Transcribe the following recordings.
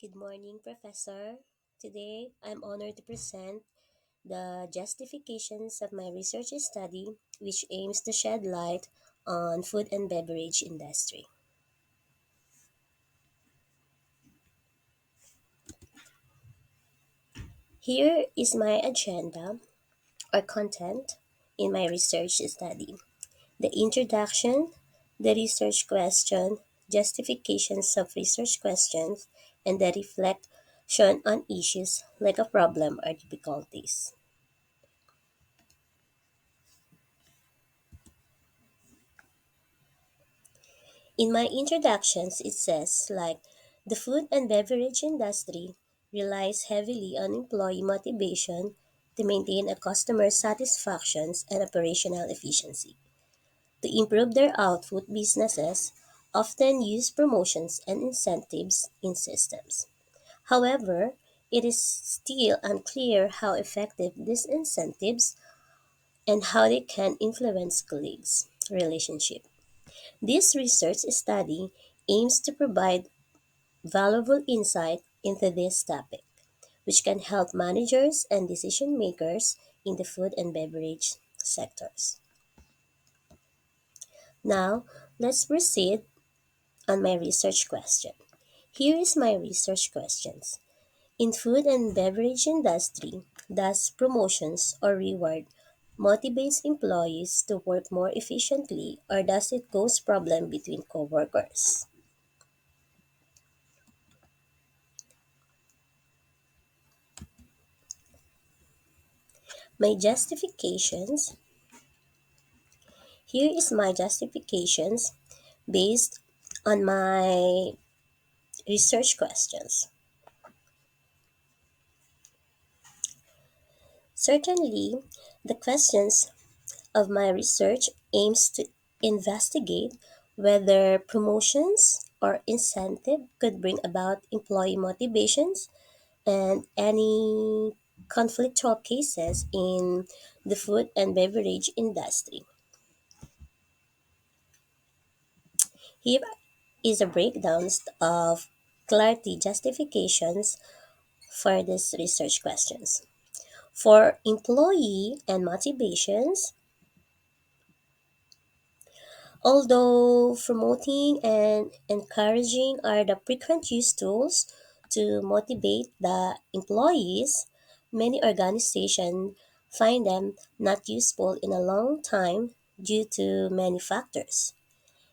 Good morning, Professor. Today, I'm honored to present the justifications of my research study, which aims to shed light on food and beverage industry. Here is my agenda or content in my research study. The introduction, the research question, justifications of research questions, and the reflection on issues like a problem or difficulties. In my introductions, it says the food and beverage industry relies heavily on employee motivation to maintain a customer satisfactions and operational efficiency. To improve their output, businesses often use promotions and incentives in systems. However, it is still unclear how effective these incentives and how they can influence colleagues' relationship. This research study aims to provide valuable insight into this topic, which can help managers and decision makers in the food and beverage sectors. Now, let's proceed on my research question. Here is my research questions. In food and beverage industry, does promotions or reward motivates employees to work more efficiently or does it cause problem between coworkers? My justifications. Here is my justifications based on my research questions. Certainly, the questions of my research aims to investigate whether promotions or incentive could bring about employee motivations and any conflictual cases in the food and beverage industry. Here is a breakdown of clarity justifications for these research questions. For employee and motivations, although promoting and encouraging are the frequent used tools to motivate the employees, many organizations find them not useful in a long time due to many factors.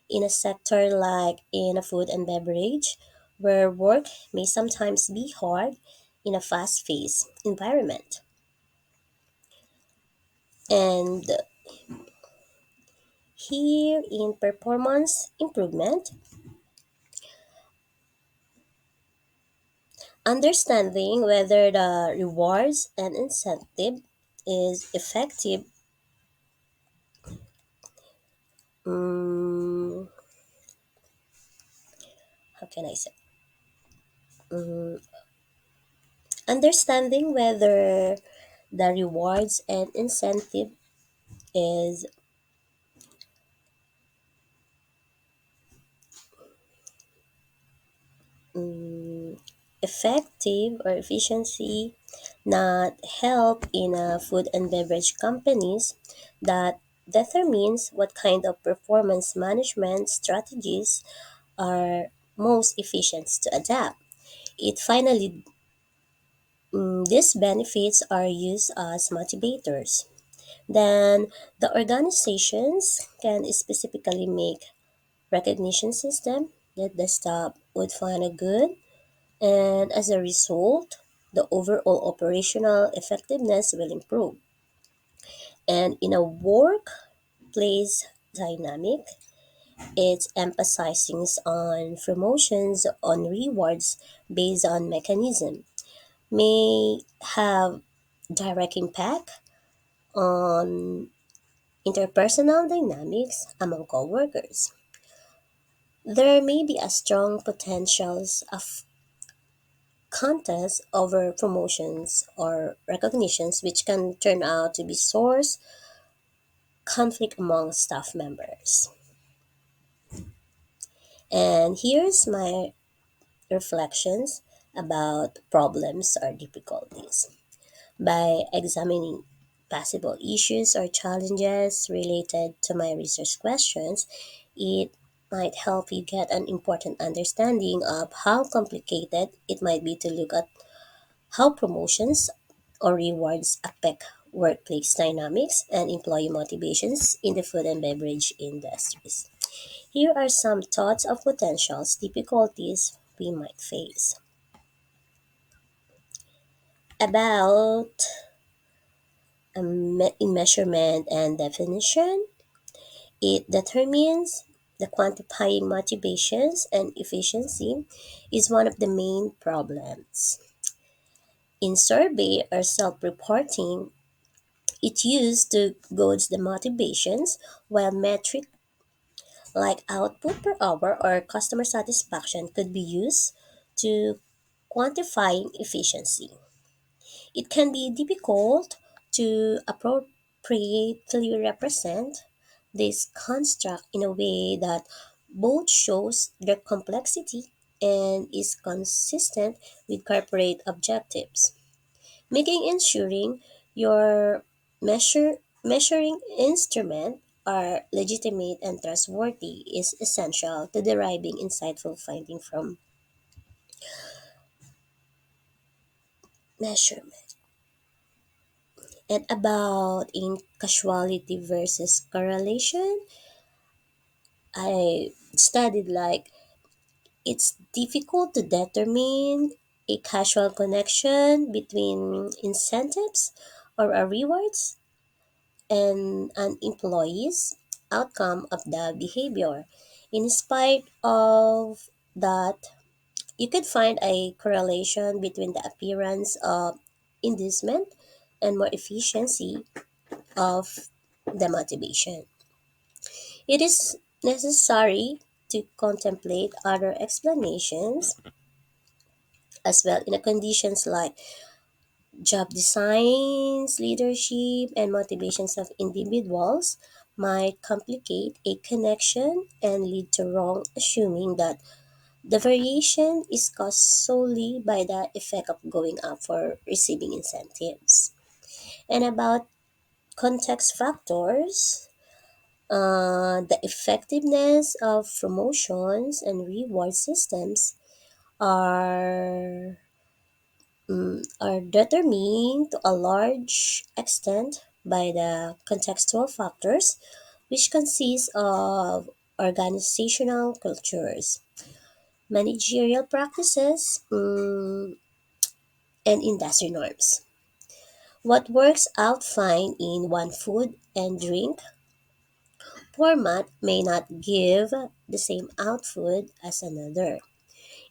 In a sector like in a food and beverage, where work may sometimes be hard in a fast-paced environment. And here in performance improvement, understanding whether the rewards and incentive is effective, um, how can I say? Um, Understanding whether the rewards and incentive is um, effective or efficiency not help in food and beverage companies that determines what kind of performance management strategies are most efficient to adapt. It finally, these benefits are used as motivators. Then the organizations can specifically make recognition system that the staff would find a good, and as a result, the overall operational effectiveness will improve. And in a workplace dynamic, it's emphasizing on promotions on rewards based on mechanism may have direct impact on interpersonal dynamics among coworkers. There may be a strong potentials of contest over promotions or recognitions which can turn out to be source conflict among staff members. And here's my reflections. about problems or difficulties. By examining possible issues or challenges related to my research questions, it might help you get an important understanding of how complicated it might be to look at how promotions or rewards affect workplace dynamics and employee motivations in the food and beverage industries. Here are some thoughts of potential difficulties we might face. About in measurement and definition, it determines the quantifying motivations and efficiency is one of the main problems. In survey or self-reporting, it used to gauge the motivations, while metric like output per hour or customer satisfaction could be used to quantifying efficiency. It can be difficult to appropriately represent this construct in a way that both shows their complexity and is consistent with corporate objectives, making ensuring your measuring instrument are legitimate and trustworthy is essential to deriving insightful finding from measurement. And about in causality versus correlation, I studied like it's difficult to determine a causal connection between incentives or rewards and an employee's outcome of the behavior. In spite of that, you could find a correlation between the appearance of inducement and more efficiency of the motivation. It is necessary to contemplate other explanations as well in the conditions like job designs, leadership, and motivations of individuals might complicate a connection and lead to wrong assuming that the variation is caused solely by the effect of going up for receiving incentives. And about context factors, the effectiveness of promotions and reward systems are are determined to a large extent by the contextual factors, which consist of organizational cultures, managerial practices, and industry norms. What works out fine in one food and drink format may not give the same output as another.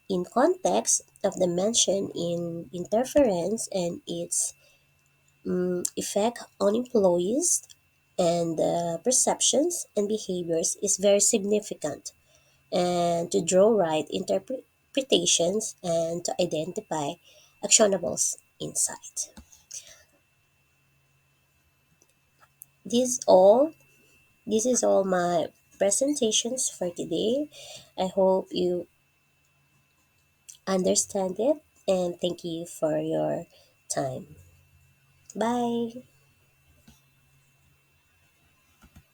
In context of the mention in interference and its effect on employees and perceptions and behaviors is very significant, and to draw right interpretations and to identify actionable insight. This all this is all my presentations for today. I hope you understand it and thank you for your time. Bye.